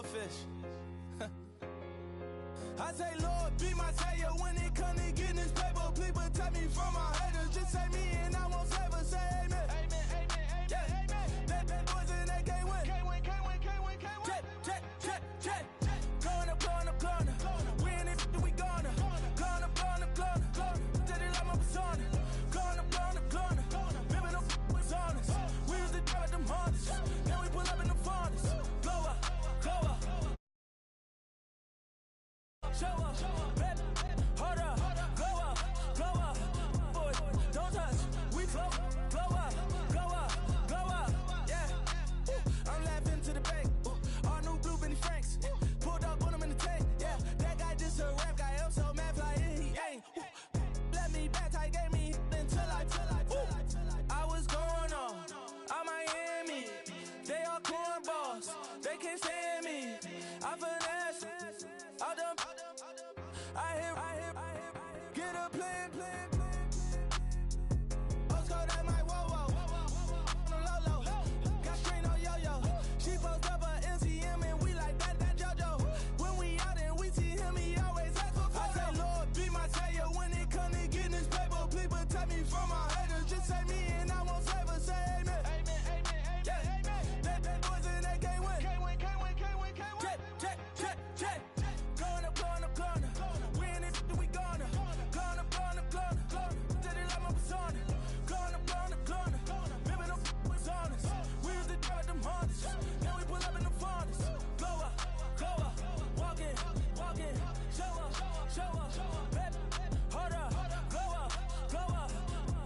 fish. I say, Lord, be my savior when it comes to getting this paper. Please protect me from my haters. Just say me and I won't save her. Say amen. Amen, amen, amen, amen. That boys and they can't win. Can't win, can't win, can't win, can't win. Check, check, check, check. Going up, going up, going up. We in it, we gonna. Going up, going up, going up. Did it like my persona. Going up, going up, going up. Remember them was honest. We was the drive them hardest. Then we pull up in the farthest. Glow up, glow up. Show up, baby, hold up, glow up, boy, don't touch, we flow up, yeah, I'm laughing to the bank, all new blue Benny Franks, pulled up on him in the tank, yeah, that guy just a rap guy, I'm so mad flying, he ain't, let me back, I gave me until I was going on Miami, they all cornballs, they can't stand me, I finesse, all them. I hear, get a plan. Let's go, that my whoa. No low. Got screen on yo-yo. She post up a MCM and we like that JoJo. When we out and we see him, he always ask for photo. I say, Lord, be my savior when it comes to getting this paper. Please protect me from my haters. Just say me and I won't save her. Say amen. Amen, amen, yeah. Amen. That boys and they can't win. Can't win. Check. Going up. We in it, we gonna. Gonna. Did it like my persona. Gonna. Remember them was honest. We was the drive them hardest. Then we pull up in the farthest. Glow up. Walking. Show up. Baby, hold up. Glow up.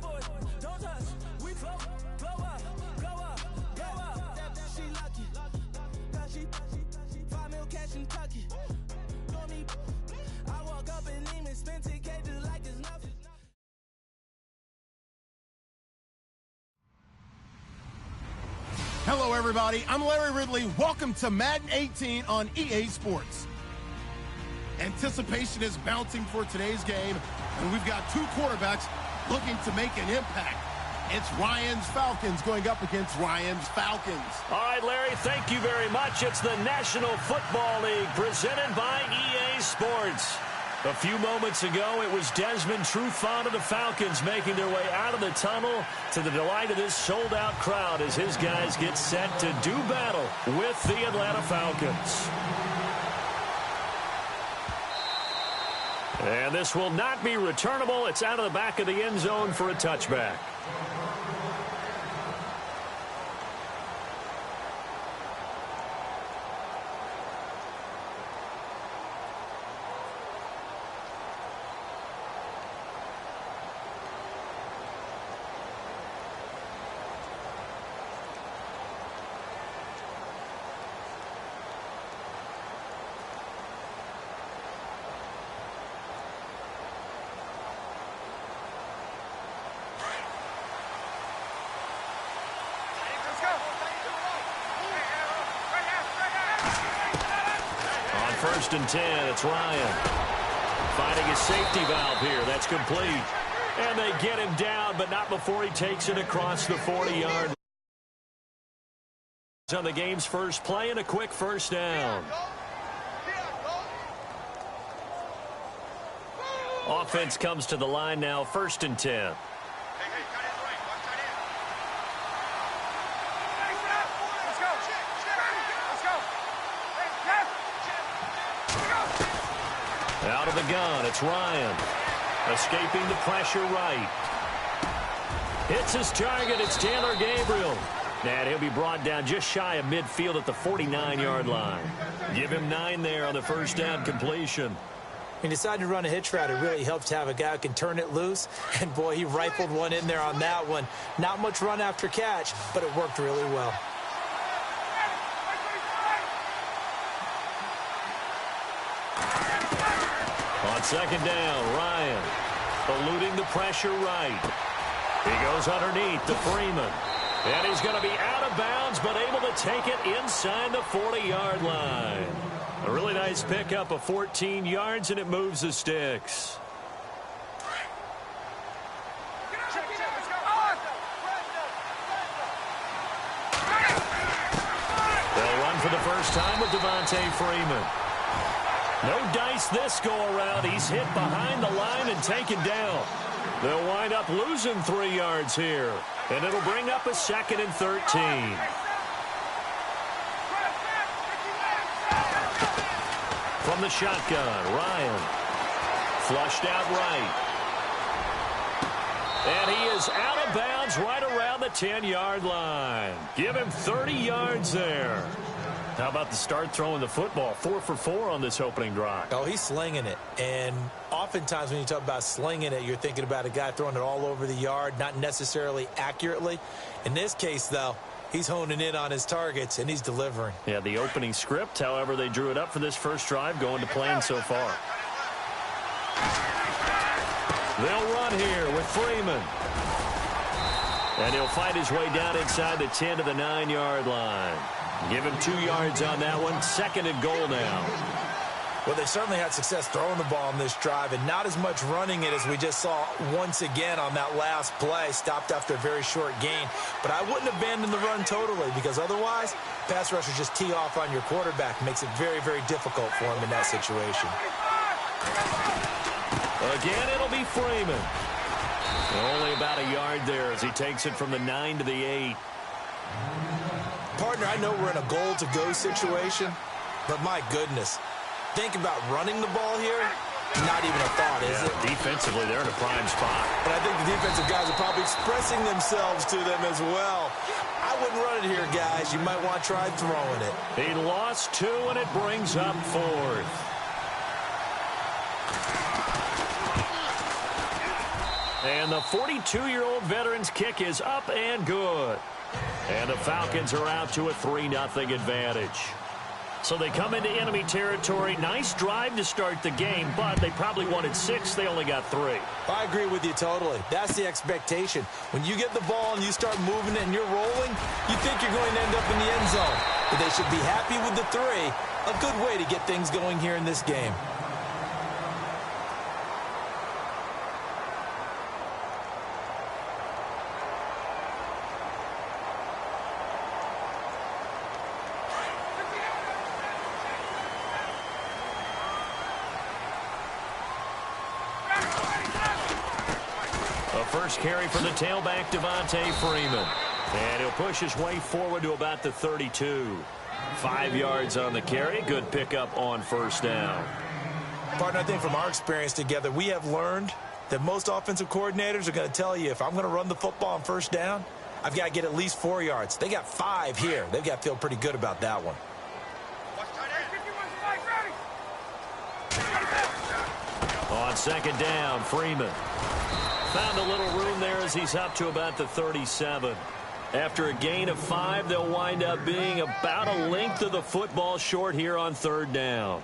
Boy, don't touch. We flow. Glow up. She lucky. Cause she 5 mil cash in Kentucky. I walk up and even spend 10K just like it's nothing. Hello, everybody. I'm Larry Ridley. Welcome to Madden 18 on EA Sports. Anticipation is mounting for today's game, and we've got two quarterbacks looking to make an impact. It's Ryan's Falcons going up against Ryan's Falcons. All right, Larry, thank you very much. It's the National Football League presented by EA Sports. A few moments ago, it was Desmond Trufant of the Falcons making their way out of the tunnel to the delight of this sold-out crowd as his guys get set to do battle with the Atlanta Falcons. And this will not be returnable. It's out of the back of the end zone for a touchback. First and 10, it's Ryan. Finding his safety valve here. That's complete. And they get him down, but not before he takes it across the 40-yard line. On the game's first play and a quick first down. Offense comes to the line now, first and 10. Out of the gun, it's Ryan. Escaping the pressure right. Hits his target, it's Taylor Gabriel. And he'll be brought down just shy of midfield at the 49-yard line. Give him 9 there on the first down completion. He decided to run a hitch route. It really helps to have a guy who can turn it loose. And, boy, he rifled one in there on that one. Not much run after catch, but it worked really well. On second down, Ryan eluding the pressure right. He goes underneath to Freeman. And he's going to be out of bounds, but able to take it inside the 40-yard line. A really nice pickup of 14 yards, and it moves the sticks. They'll run for the first time with Devontae Freeman. No dice this go-around. He's hit behind the line and taken down. They'll wind up losing 3 yards here, and it'll bring up a 2nd and 13. From the shotgun, Ryan. Flushed out right. And he is out of bounds right around the 10-yard line. Give him 30 yards there. How about the start throwing the football? 4 for 4 on this opening drive. Oh, he's slinging it. And oftentimes when you talk about slinging it, you're thinking about a guy throwing it all over the yard, not necessarily accurately. In this case, though, he's honing in on his targets, and he's delivering. Yeah, the opening script, however, they drew it up for this first drive, going to plan so far. They'll run here with Freeman. And he'll fight his way down inside the 10 to the 9-yard line. Give him 2 yards on that one. 2nd and goal now. Well, they certainly had success throwing the ball on this drive, and not as much running it as we just saw once again on that last play. Stopped after a very short gain. But I wouldn't abandon the run totally, because otherwise, pass rushers just tee off on your quarterback. Makes it very, very difficult for him in that situation. Again, it'll be Freeman. Only about a yard there as he takes it from the 9 to the 8. Partner, I know we're in a goal-to-go situation, but my goodness, think about running the ball here. Not even a thought, is it? Defensively, they're in a prime spot. And I think the defensive guys are probably expressing themselves to them as well. I wouldn't run it here, guys. You might want to try throwing it. He lost 2, and it brings up 4th. And the 42-year-old veteran's kick is up and good. And the Falcons are out to a 3-0 advantage. So they come into enemy territory. Nice drive to start the game, but they probably wanted 6. They only got 3. I agree with you totally. That's the expectation. When you get the ball and you start moving it and you're rolling, you think you're going to end up in the end zone. But they should be happy with the 3. A good way to get things going here in this game. First carry for the tailback, Devontae Freeman. And he'll push his way forward to about the 32. 5 yards on the carry. Good pickup on first down. Partner, I think from our experience together, we have learned that most offensive coordinators are going to tell you, if I'm going to run the football on first down, I've got to get at least 4 yards. They got 5 here. They've got to feel pretty good about that one. On second down, Freeman. Found a little room there as he's up to about the 37. After a gain of 5, they'll wind up being about a length of the football short here on third down.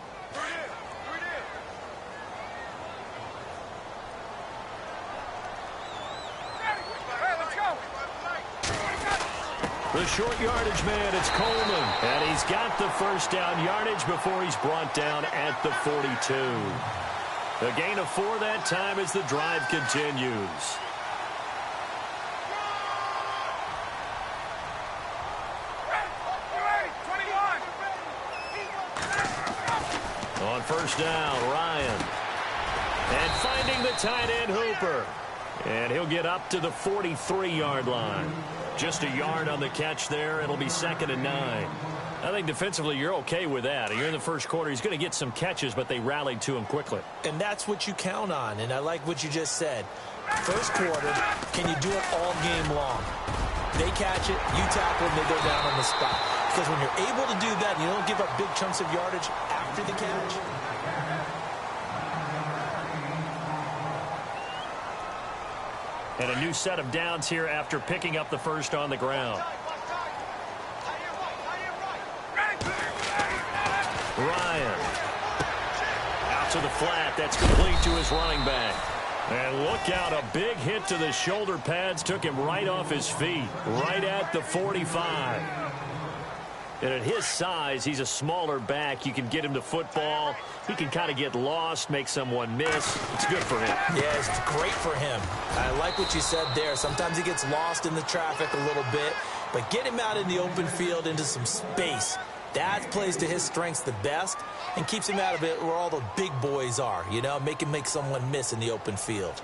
The short yardage man, it's Coleman. And he's got the first down yardage before he's brought down at the 42. A gain of 4 that time as the drive continues. On first down, Ryan. And finding the tight end, Hooper. And he'll get up to the 43-yard line. Just a yard on the catch there. It'll be 2nd and 9. I think defensively you're okay with that. You're in the first quarter. He's going to get some catches, but they rallied to him quickly. And that's what you count on, and I like what you just said. First quarter, can you do it all game long? They catch it, you tackle, and they go down on the spot. Because when you're able to do that, and you don't give up big chunks of yardage after the catch. And a new set of downs here after picking up the first on the ground. Ryan. Out to the flat. That's complete to his running back. And look out, a big hit to the shoulder pads took him right off his feet, right at the 45. And at his size, he's a smaller back. You can get him to football. He can kind of get lost, make someone miss. It's good for him. Yeah, it's great for him. I like what you said there. Sometimes he gets lost in the traffic a little bit, but get him out in the open field into some space. That plays to his strengths the best and keeps him out of it where all the big boys are, you know, make someone miss in the open field.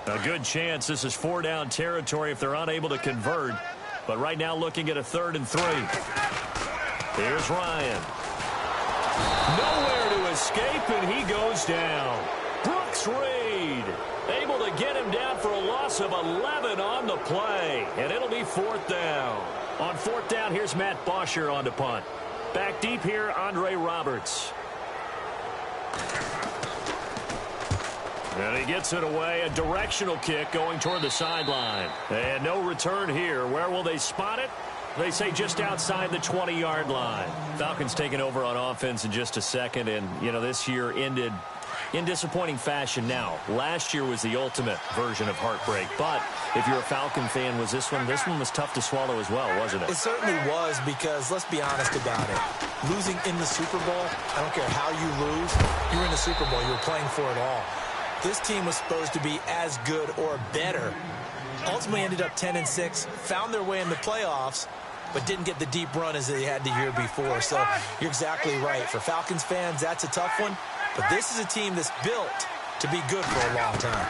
A good chance this is 4-down territory if they're unable to convert. But right now looking at a 3rd and 3. Here's Ryan. Nowhere to escape, and he goes down. Brooks Reed able to get him down for a loss of 11 on the play. And it'll be 4th down. On 4th down, here's Matt Bosher on to punt. Back deep here, Andre Roberts. And he gets it away. A directional kick going toward the sideline. And no return here. Where will they spot it? They say just outside the 20-yard line. Falcons taking over on offense in just a second. And, you know, this year ended in disappointing fashion now. Last year was the ultimate version of heartbreak. But if you're a Falcon fan, was this one was tough to swallow as well, wasn't it? It certainly was, because let's be honest about it. Losing in the Super Bowl, I don't care how you lose, you're in the Super Bowl. You're playing for it all. This team was supposed to be as good or better. Ultimately ended up 10-6, found their way in the playoffs, but didn't get the deep run as they had the year before. So you're exactly right. For Falcons fans, that's a tough one. But this is a team that's built to be good for a long time.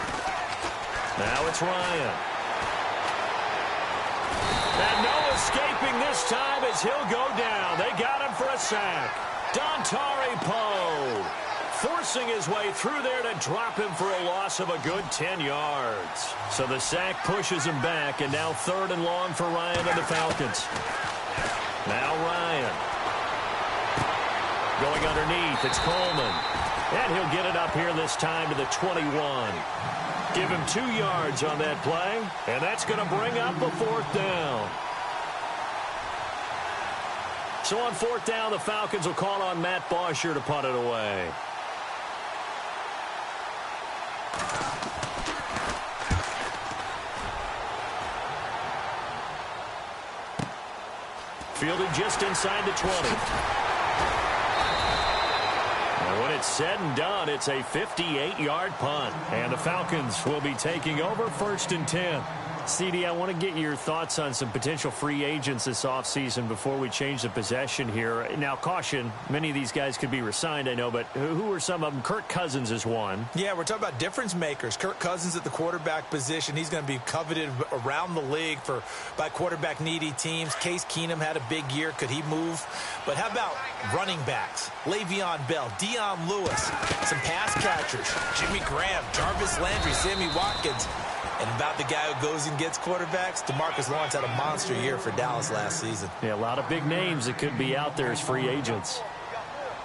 Now it's Ryan. And no escaping this time as he'll go down. They got him for a sack. Dontari Poe forcing his way through there to drop him for a loss of a good 10 yards. So the sack pushes him back, and now 3rd and long for Ryan and the Falcons. Now Ryan. Going underneath, it's Coleman. And he'll get it up here this time to the 21. Give him 2 yards on that play, and that's going to bring up a 4th down. So on 4th down, the Falcons will call on Matt Bosher to punt it away. Fielded just inside the 20. And when it's said and done, it's a 58-yard punt. And the Falcons will be taking over 1st and 10. CD, I want to get your thoughts on some potential free agents this offseason before we change the possession here. Now, caution, many of these guys could be re-signed, I know, but who are some of them? Kirk Cousins is one. Yeah, we're talking about difference makers. Kirk Cousins at the quarterback position. He's going to be coveted around the league by quarterback-needy teams. Case Keenum had a big year. Could he move? But how about running backs? Le'Veon Bell, Dion Lewis, some pass catchers, Jimmy Graham, Jarvis Landry, Sammy Watkins. And about the guy who goes and gets quarterbacks, DeMarcus Lawrence had a monster year for Dallas last season. Yeah, a lot of big names that could be out there as free agents.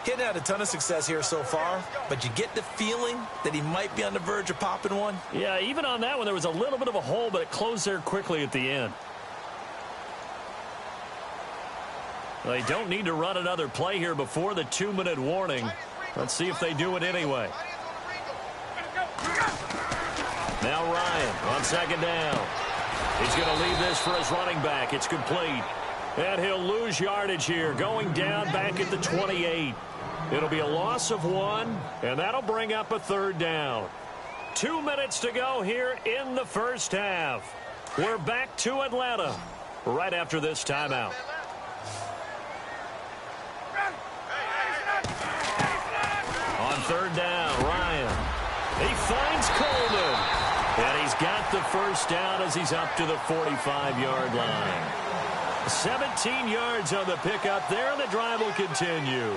He hadn't had a ton of success here so far, but you get the feeling that he might be on the verge of popping one. Yeah, even on that one, there was a little bit of a hole, but it closed there quickly at the end. They don't need to run another play here before the 2-minute warning. Let's see if they do it anyway. Now Ryan on 2nd down. He's going to leave this for his running back. It's complete. And he'll lose yardage here, going down back at the 28. It'll be a loss of 1, and that'll bring up a 3rd down. 2 minutes to go here in the first half. We're back to Atlanta right after this timeout. On 3rd down, Ryan. He finds Coleman. And he's got the first down as he's up to the 45-yard line. 17 yards on the pickup there, and the drive will continue.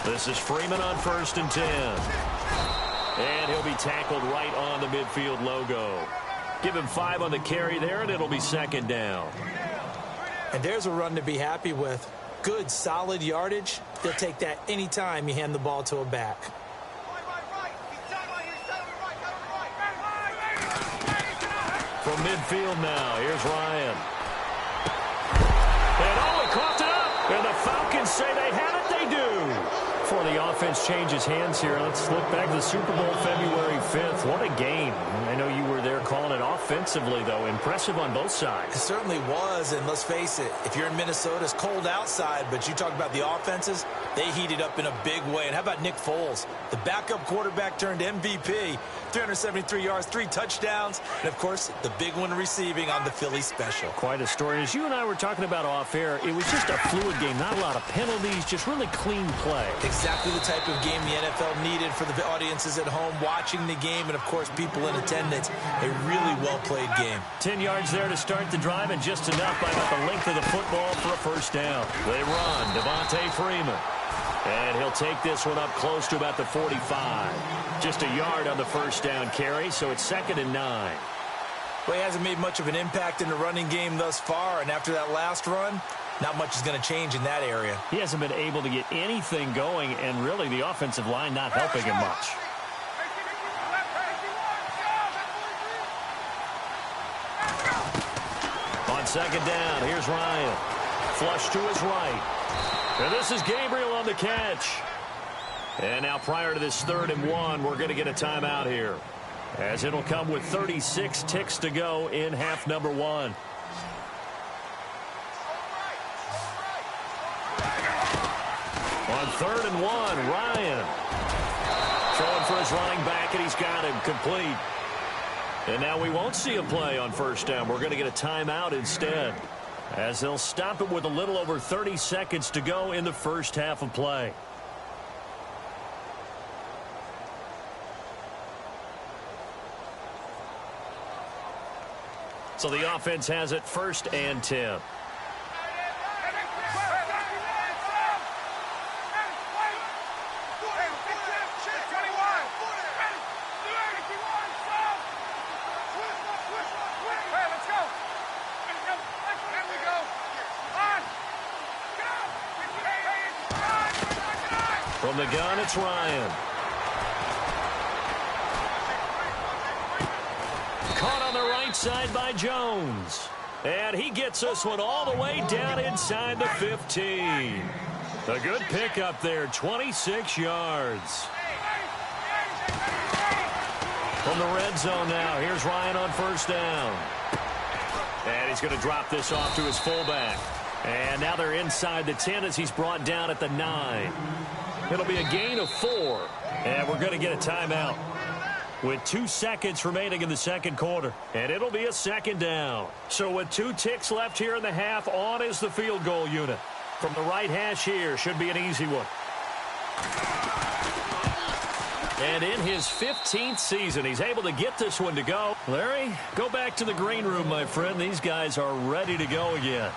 This is Freeman on 1st and 10. And he'll be tackled right on the midfield logo. Give him 5 on the carry there, and it'll be 2nd down. And there's a run to be happy with. Good, solid yardage. They'll take that anytime you hand the ball to a back. From midfield now, here's Ryan. And he coughed it up. And the Falcons say they have it. They do. For the offense changes hands here. Let's look back to the Super Bowl February 5th. What a game. I know you were there calling it offensively, though. Impressive on both sides. It certainly was, and let's face it, if you're in Minnesota, it's cold outside, but you talk about the offenses, they heated up in a big way. And how about Nick Foles, the backup quarterback turned MVP, 373 yards, 3 touchdowns, and, of course, the big one receiving on the Philly special. Quite a story. As you and I were talking about off air, it was just a fluid game, not a lot of penalties, just really clean play. Exactly the type of game the NFL needed for the audiences at home watching the game and, of course, people in attendance. A really well-played game. 10 yards there to start the drive and just enough by about the length of the football for a first down. They run. Devontae Freeman. And he'll take this one up close to about the 45. Just a yard on the first down carry, so it's 2nd and 9. Well, he hasn't made much of an impact in the running game thus far, and after that last run, not much is going to change in that area. He hasn't been able to get anything going, and really the offensive line not helping him much. On 2nd down, here's Ryan. Flush to his right. And this is Gabriel on the catch. And now prior to this 3rd and 1, we're going to get a timeout here, as it'll come with 36 ticks to go in half number 1. On 3rd and 1, Ryan throwing for his running back, and he's got him complete. And now we won't see a play on first down. We're going to get a timeout instead, as they'll stop it with a little over 30 seconds to go in the first half of play. So the offense has it 1st and 10. From the gun, it's Ryan. Caught on the right side by Jones. And he gets this one all the way down inside the 15. A good pickup there, 26 yards. From the red zone now, here's Ryan on first down. And he's going to drop this off to his fullback. And now they're inside the 10 as he's brought down at the 9. It'll be a gain of 4, and we're going to get a timeout with 2 seconds remaining in the second quarter, and it'll be a 2nd down. So with 2 ticks left here in the half, on is the field goal unit. From the right hash here, should be an easy one. And in his 15th season, he's able to get this one to go. Larry, go back to the green room, my friend. These guys are ready to go again.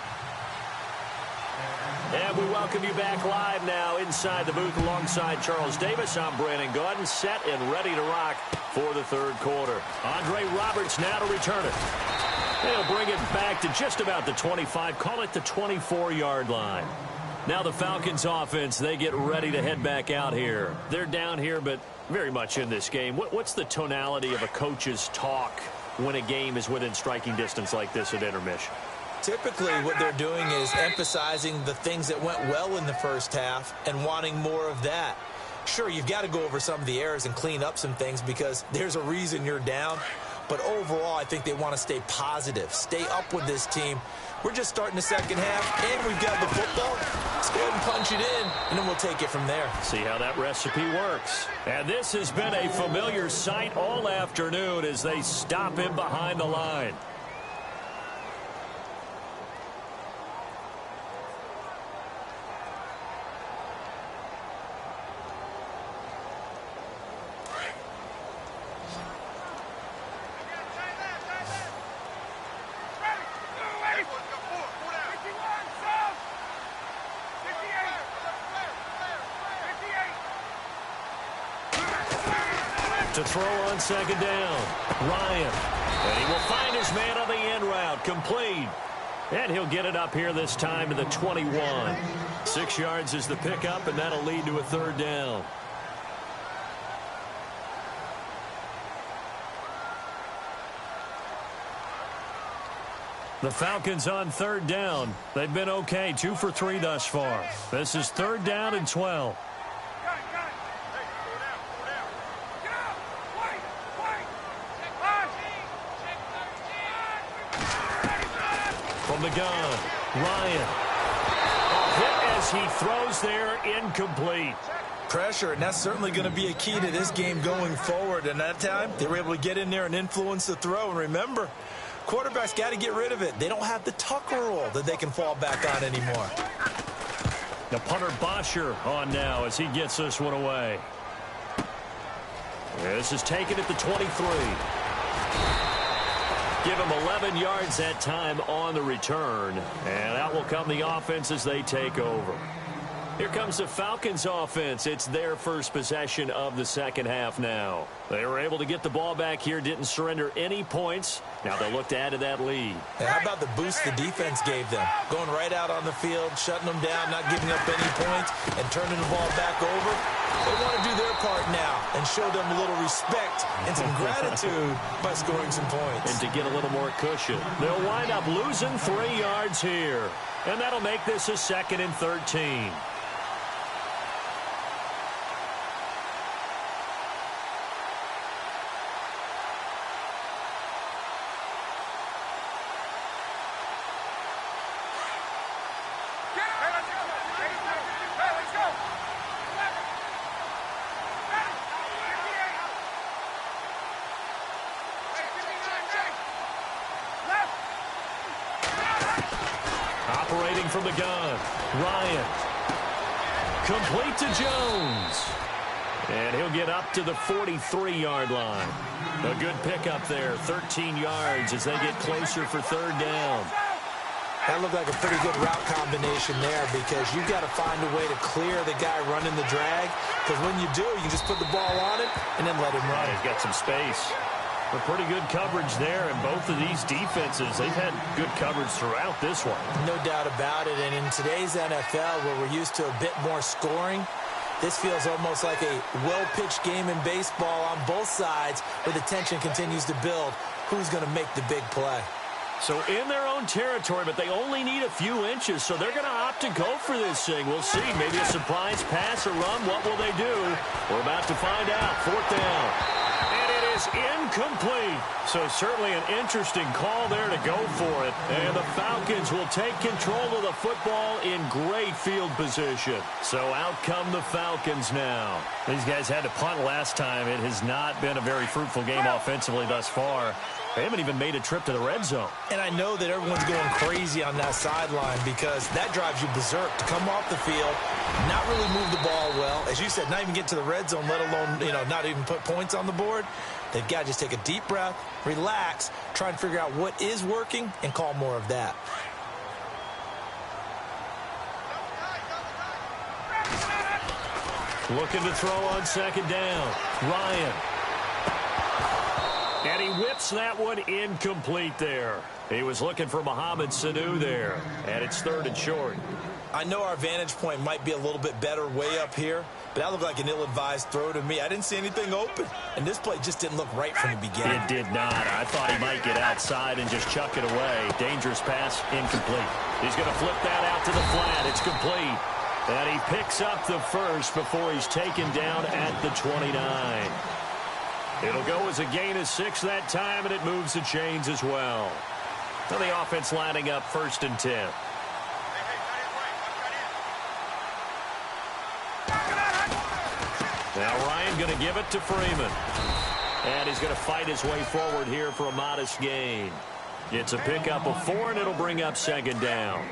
And we welcome you back live now inside the booth alongside Charles Davis. I'm Brandon Gordon, set and ready to rock for the 3rd quarter. Andre Roberts now to return it. They'll bring it back to just about the 25, call it the 24-yard line. Now the Falcons offense, they get ready to head back out here. They're down here, but very much in this game. What's the tonality of a coach's talk when a game is within striking distance like this at intermission? Typically, what they're doing is emphasizing the things that went well in the first half and wanting more of that. Sure, you've got to go over some of the errors and clean up some things because there's a reason you're down. But overall, I think they want to stay positive, stay up with this team. We're just starting the second half, and we've got the football. Let's go ahead and punch it in, and then we'll take it from there. See how that recipe works. And this has been a familiar sight all afternoon as they stop him behind the line. To throw on 2nd down, Ryan. And he will find his man on the end route, complete. And he'll get it up here this time to the 21. 6 yards is the pickup, and that'll lead to a 3rd down. The Falcons on 3rd down. They've been okay, 2 for 3 thus far. This is 3rd down and 12. From the gun, Ryan. A hit as he throws there, incomplete. Pressure, and that's certainly going to be a key to this game going forward. And that time, they were able to get in there and influence the throw. And remember, quarterbacks got to get rid of it. They don't have the tuck rule that they can fall back on anymore. The punter Bosher on now as he gets this one away. This is taken at the 23. Give him 11 yards that time on the return. And out will come the offense as they take over. Here comes the Falcons offense. It's their first possession of the second half now. They were able to get the ball back here, didn't surrender any points. Now they'll look to add to that lead. And how about the boost the defense gave them? Going right out on the field, shutting them down, not giving up any points, and turning the ball back over. They want to do their part now and show them a little respect and some gratitude by scoring some points. And to get a little more cushion. They'll wind up losing 3 yards here. And that'll make this a 2nd and 13. Operating from the gun, Ryan. Complete to Jones. And he'll get up to the 43-yard line. A good pickup there, 13 yards as they get closer for 3rd down. That looked like a pretty good route combination there because you've got to find a way to clear the guy running the drag. Because when you do, you can just put the ball on it and then let him run. He's got some space. A pretty good coverage there, and both of these defenses, they've had good coverage throughout this one. No doubt about it, and in today's NFL, where we're used to a bit more scoring, this feels almost like a well-pitched game in baseball on both sides where the tension continues to build. Who's going to make the big play? So in their own territory, but they only need a few inches, so they're going to opt to go for this thing. We'll see. Maybe a surprise pass or run. What will they do? We're about to find out. 4th down. And it is incomplete. So certainly an interesting call there to go for it. And the Falcons will take control of the football in great field position. So out come the Falcons now. These guys had to punt last time. It has not been a very fruitful game offensively thus far. They haven't even made a trip to the red zone. And I know that everyone's going crazy on that sideline because that drives you berserk to come off the field, not really move the ball well. As you said, not even get to the red zone, let alone, not even put points on the board. They've got to just take a deep breath, relax, try and figure out what is working, and call more of that. Looking to throw on 2nd down. Ryan. And he whips that one incomplete there. He was looking for Mohamed Sanu there. And it's 3rd and short. I know our vantage point might be a little bit better way up here, but that looked like an ill-advised throw to me. I didn't see anything open. And this play just didn't look right from the beginning. It did not. I thought he might get outside and just chuck it away. Dangerous pass, incomplete. He's going to flip that out to the flat. It's complete. And he picks up the first before he's taken down at the 29. It'll go as a gain of 6 that time, and it moves the chains as well. Now the offense lining up 1st and 10. Now Ryan going to give it to Freeman. And he's going to fight his way forward here for a modest gain. It's a pickup of 4, and it'll bring up 2nd down.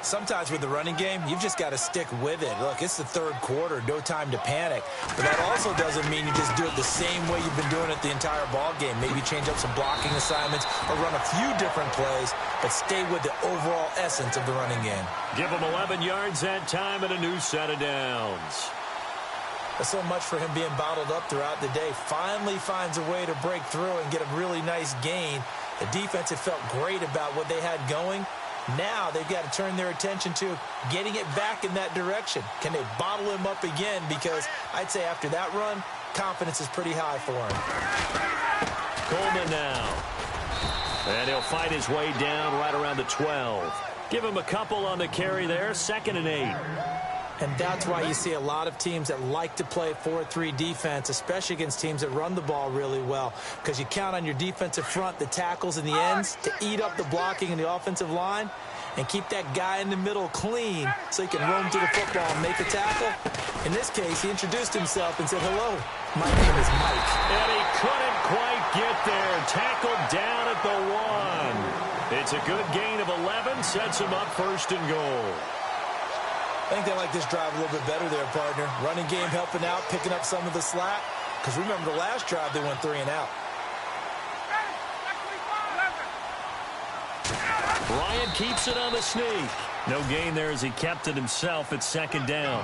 Sometimes with the running game, you've just got to stick with it. Look, it's the 3rd quarter, no time to panic. But that also doesn't mean you just do it the same way you've been doing it the entire ball game. Maybe change up some blocking assignments or run a few different plays, but stay with the overall essence of the running game. Give him 11 yards that time and a new set of downs. That's so much for him being bottled up throughout the day. Finally finds a way to break through and get a really nice gain. The defense had felt great about what they had going. Now they've got to turn their attention to getting it back in that direction. Can they bottle him up again? Because I'd say after that run, confidence is pretty high for him. Coleman now. And he'll fight his way down right around the 12. Give him a couple on the carry there. 2nd and 8. And that's why you see a lot of teams that like to play 4-3 defense, especially against teams that run the ball really well, because you count on your defensive front, the tackles and the ends, to eat up the blocking in the offensive line and keep that guy in the middle clean so he can roam to the football and make a tackle. In this case, he introduced himself and said, "Hello, my name is Mike." And he couldn't quite get there. Tackled down at the 1. It's a good gain of 11, sets him up 1st and goal. I think they like this drive a little bit better there, partner. Running game helping out, picking up some of the slack. Because remember, the last drive, they went 3 and out. Ryan keeps it on the sneak. No gain there as he kept it himself at 2nd down.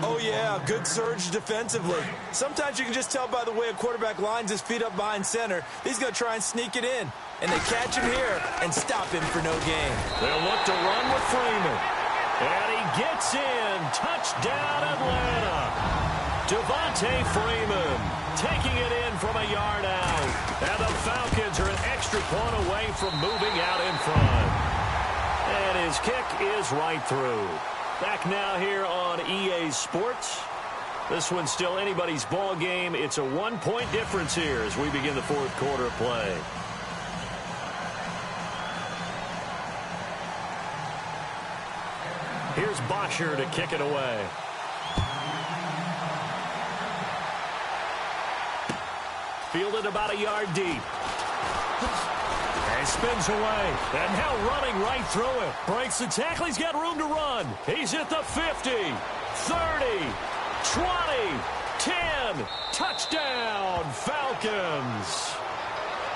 Oh, yeah, good surge defensively. Sometimes you can just tell by the way a quarterback lines his feet up behind center. He's going to try and sneak it in. And they catch him here and stop him for no gain. They'll look to run with Freeman. And he gets in. Touchdown, Atlanta. Devontae Freeman taking it in from a yard out. And the Falcons are an extra point away from moving out in front. And his kick is right through. Back now here on EA Sports. This one's still anybody's ball game. It's a 1-point difference here as we begin the 4th quarter of play. Here's Bosher to kick it away. Fielded about a yard deep. And spins away. And now running right through it. Breaks the tackle. He's got room to run. He's at the 50, 30, 20, 10. Touchdown, Falcons.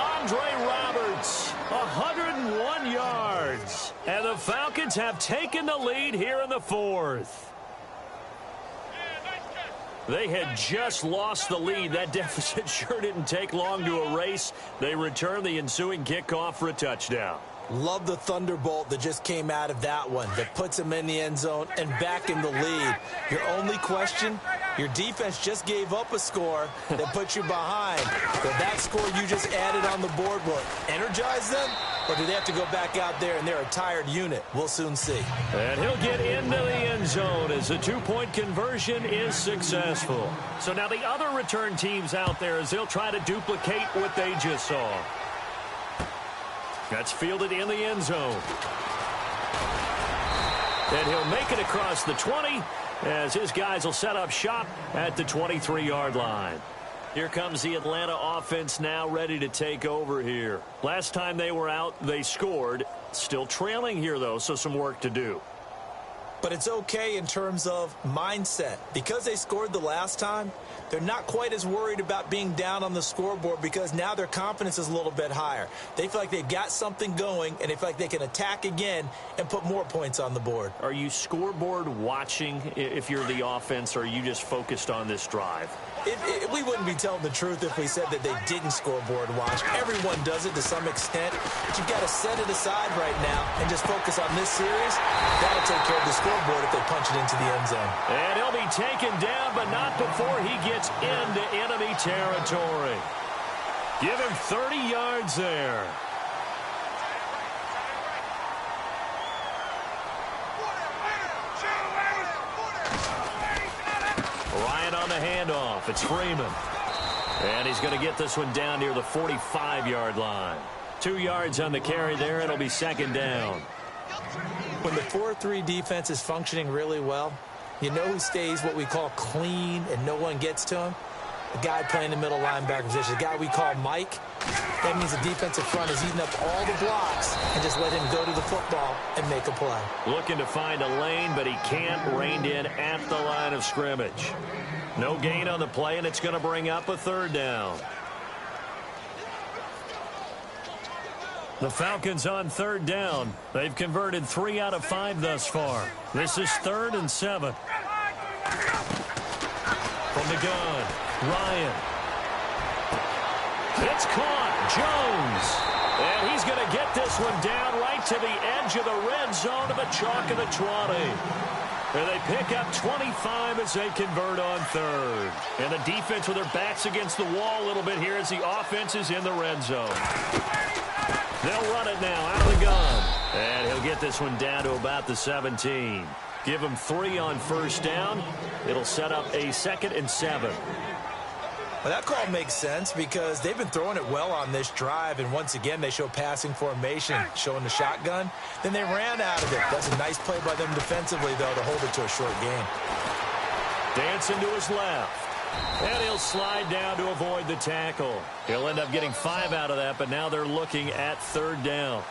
Andre Roberts, 101 yards. And the Falcons have taken the lead here in the 4th. They had just lost the lead. That deficit sure didn't take long to erase. They return the ensuing kickoff for a touchdown. Love the thunderbolt that just came out of that one that puts him in the end zone and back in the lead. Your only question, your defense just gave up a score that puts you behind. But that score you just added on the board will energize them, or do they have to go back out there and they're a tired unit? We'll soon see. And he'll get into the end zone as the 2-point conversion is successful. So now the other return teams out there as they'll try to duplicate what they just saw. That's fielded in the end zone. And he'll make it across the 20 as his guys will set up shop at the 23-yard line. Here comes the Atlanta offense now ready to take over here. Last time they were out, they scored. Still trailing here, though, so some work to do. But it's okay in terms of mindset. Because they scored the last time, they're not quite as worried about being down on the scoreboard because now their confidence is a little bit higher. They feel like they've got something going, and they feel like they can attack again and put more points on the board. Are you scoreboard watching if you're the offense, or are you just focused on this drive? We wouldn't be telling the truth if we said that they didn't scoreboard watch. Everyone does it to some extent. But you've got to set it aside right now and just focus on this series. That'll take care of the scoreboard if they punch it into the end zone. And he'll be taken down, but not before he gets into enemy territory. Give him 30 yards there. Ryan on the handoff. It's Freeman. And he's going to get this one down near the 45-yard line. 2 yards on the carry there. It'll be 2nd down. When the 4-3 defense is functioning really well, you know who stays what we call clean and no one gets to him? The guy playing the middle linebacker position, the guy we call Mike. That means the defensive front is eating up all the blocks and just let him go to the football and make a play. Looking to find a lane, but he can't. Reined in at the line of scrimmage. No gain on the play, and it's going to bring up a 3rd down. The Falcons on 3rd down. They've converted 3 out of 5 thus far. This is 3rd and 7. From the gun, Ryan. It's caught. Jones. And he's going to get this one down right to the edge of the red zone to the chalk of the 20. And they pick up 25 as they convert on 3rd. And the defense with their backs against the wall a little bit here as the offense is in the red zone. They'll run it now out of the gun. And he'll get this one down to about the 17. Give them 3 on first down. It'll set up a 2nd and 7. Well, that call makes sense because they've been throwing it well on this drive, and once again, they show passing formation, showing the shotgun. Then they ran out of it. That's a nice play by them defensively, though, to hold it to a short gain. Dancing to his left. And he'll slide down to avoid the tackle. He'll end up getting 5 out of that, but now they're looking at 3rd down.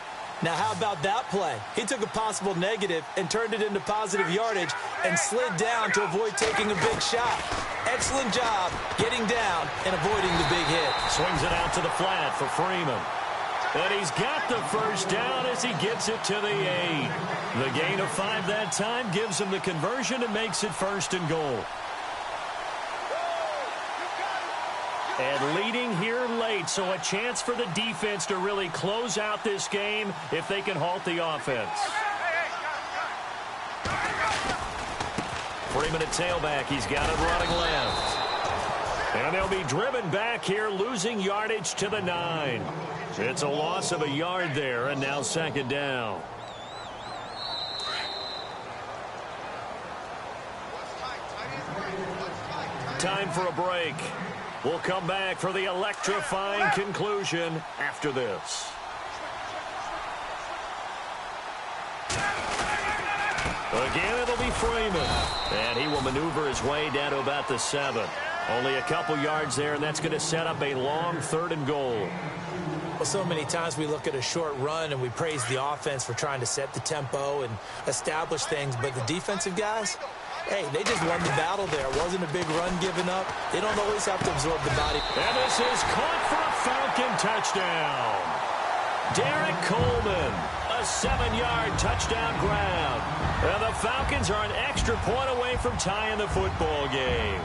Now, how about that play? He took a possible negative and turned it into positive yardage and slid down to avoid taking a big shot. Excellent job getting down and avoiding the big hit. Swings it out to the flat for Freeman. And he's got the first down as he gets it to the 8. The gain of 5 that time gives him the conversion and makes it 1st and goal. And leading here late, so a chance for the defense to really close out this game if they can halt the offense. Freeman at tailback. He's got it running left. And they'll be driven back here, losing yardage to the 9. It's a loss of a yard there, and now 2nd down. Time for a break. We'll come back for the electrifying conclusion after this. Again, it'll be Freeman. And he will maneuver his way down to about the 7. Only a couple yards there, and that's going to set up a long 3rd and goal. Well, so many times we look at a short run and we praise the offense for trying to set the tempo and establish things, but the defensive guys, hey, they just won the battle there. It wasn't a big run given up. They don't always have to absorb the body. And this is caught for a Falcon touchdown. Derek Coleman, a 7-yard touchdown grab. And the Falcons are an extra point away from tying the football game.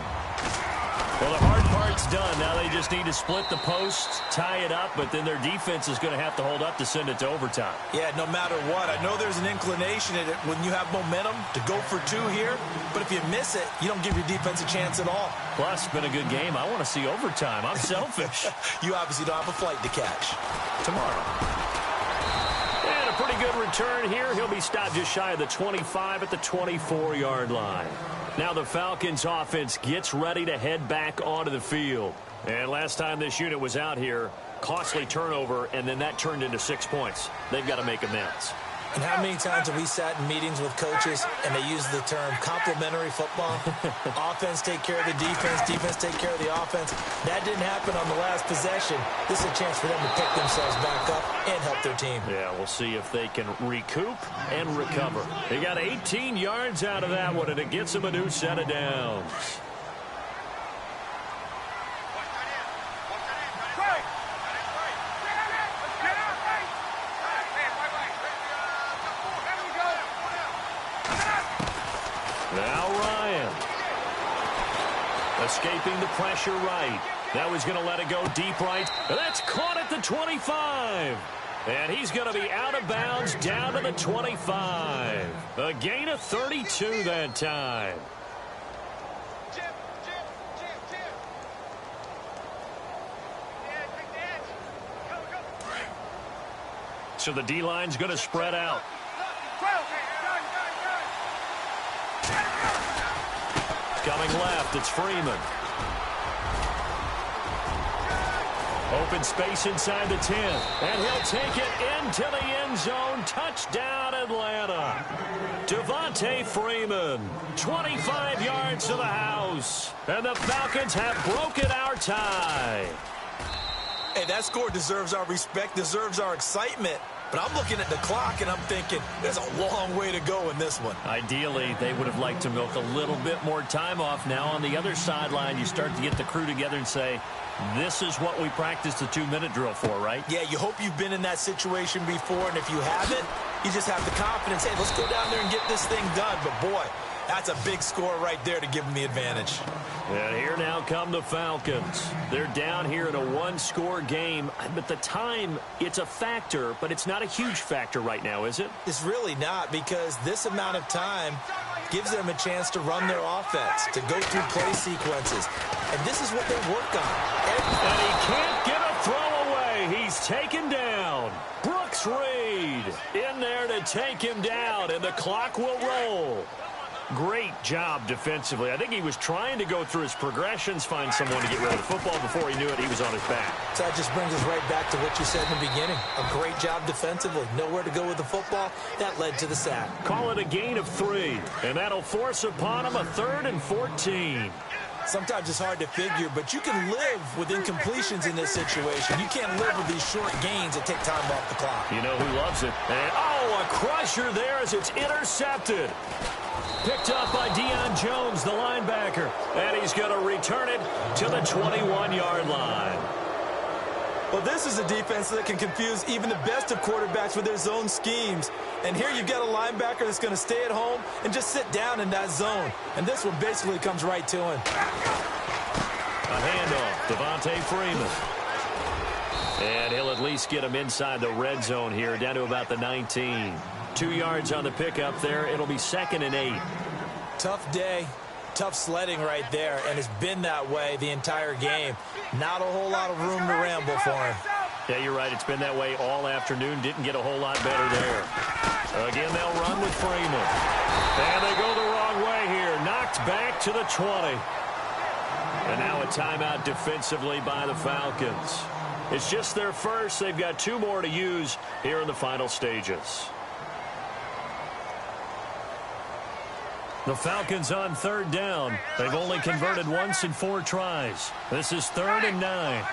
Well, the hard part's done. Now they just need to split the posts, tie it up, but then their defense is going to have to hold up to send it to overtime. Yeah, no matter what. I know there's an inclination in it when you have momentum to go for 2 here, but if you miss it, you don't give your defense a chance at all. Plus, it's been a good game. I want to see overtime. I'm selfish. You obviously don't have a flight to catch. Tomorrow. And a pretty good return here. He'll be stopped just shy of the 25 at the 24-yard line. Now the Falcons offense gets ready to head back onto the field. And last time this unit was out here, costly turnover, and then that turned into 6 points. They've got to make amends. And how many times have we sat in meetings with coaches and they use the term complementary football? Offense take care of the defense, defense take care of the offense. That didn't happen on the last possession. This is a chance for them to pick themselves back up and help their team. Yeah, we'll see if they can recoup and recover. They got 18 yards out of that one, and it gets them a new set of downs. Now Ryan. Escaping the pressure right. Now he's going to let it go deep right. That's caught at the 25. And he's going to be out of bounds down to the 25. A gain of 32 that time. So the D-line's going to spread out. Coming left, it's Freeman. Open space inside the 10. And he'll take it into the end zone. Touchdown, Atlanta. Devontae Freeman, 25 yards to the house. And the Falcons have broken our tie. Hey, that score deserves our respect, deserves our excitement. But I'm looking at the clock, and I'm thinking there's a long way to go in this one. Ideally, they would have liked to milk a little bit more time off. Now, on the other sideline, you start to get the crew together and say, this is what we practiced the 2-minute drill for, right? Yeah, you hope you've been in that situation before, and if you haven't, you just have the confidence, hey, let's go down there and get this thing done. But, boy, that's a big score right there to give them the advantage. And here now come the Falcons. They're down here in a one-score game. But the time, it's a factor, but it's not a huge factor right now, is it? It's really not, because this amount of time gives them a chance to run their offense, to go through play sequences. And this is what they work on. And he can't get a throw away. He's taken down. Brooks Reed in there to take him down, and the clock will roll. Great job defensively. I think he was trying to go through his progressions, find someone to get rid of the football. Before he knew it, he was on his back. So that just brings us right back to what you said in the beginning. A great job defensively. Nowhere to go with the football. That led to the sack. Call it a gain of 3, and that'll force upon him a 3rd and 14. Sometimes it's hard to figure, but you can live with incompletions in this situation. You can't live with these short gains that take time off the clock. You know who loves it. And, oh, a crusher there as it's intercepted. Picked up by Deion Jones, the linebacker. And he's going to return it to the 21-yard line. Well, this is a defense that can confuse even the best of quarterbacks with their zone schemes. And here you've got a linebacker that's going to stay at home and just sit down in that zone. And this one basically comes right to him. A handoff, Devontae Freeman. And he'll at least get him inside the red zone here, down to about the 19. 2 yards on the pickup there. It'll be 2nd and 8. Tough day. Tough sledding right there, and it's been that way the entire game. Not a whole lot of room to ramble for him. Yeah, you're right. It's been that way all afternoon. Didn't get a whole lot better there. Again, they'll run with Freeman. And they go the wrong way here. Knocked back to the 20. And now a timeout defensively by the Falcons. It's just their first. They've got 2 more to use here in the final stages. The Falcons on 3rd down. They've only converted once in 4 tries. This is 3rd and 9.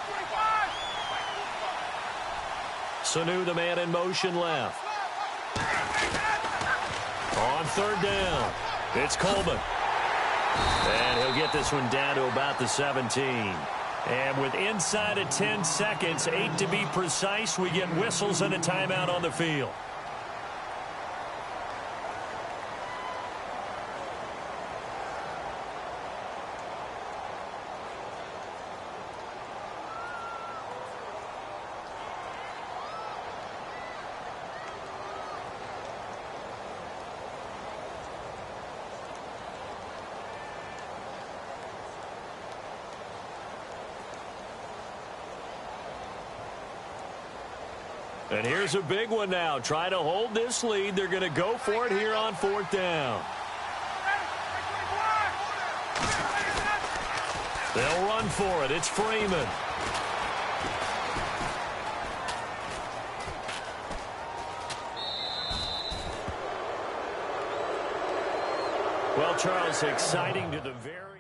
Sanu, the man in motion left. On 3rd down, it's Coleman. And he'll get this one down to about the 17. And with inside of 10 seconds, 8 to be precise, we get whistles and a timeout on the field. And here's a big one now. Trying to hold this lead. They're going to go for it here on 4th down. They'll run for it. It's Freeman. Well, Charles, exciting to the very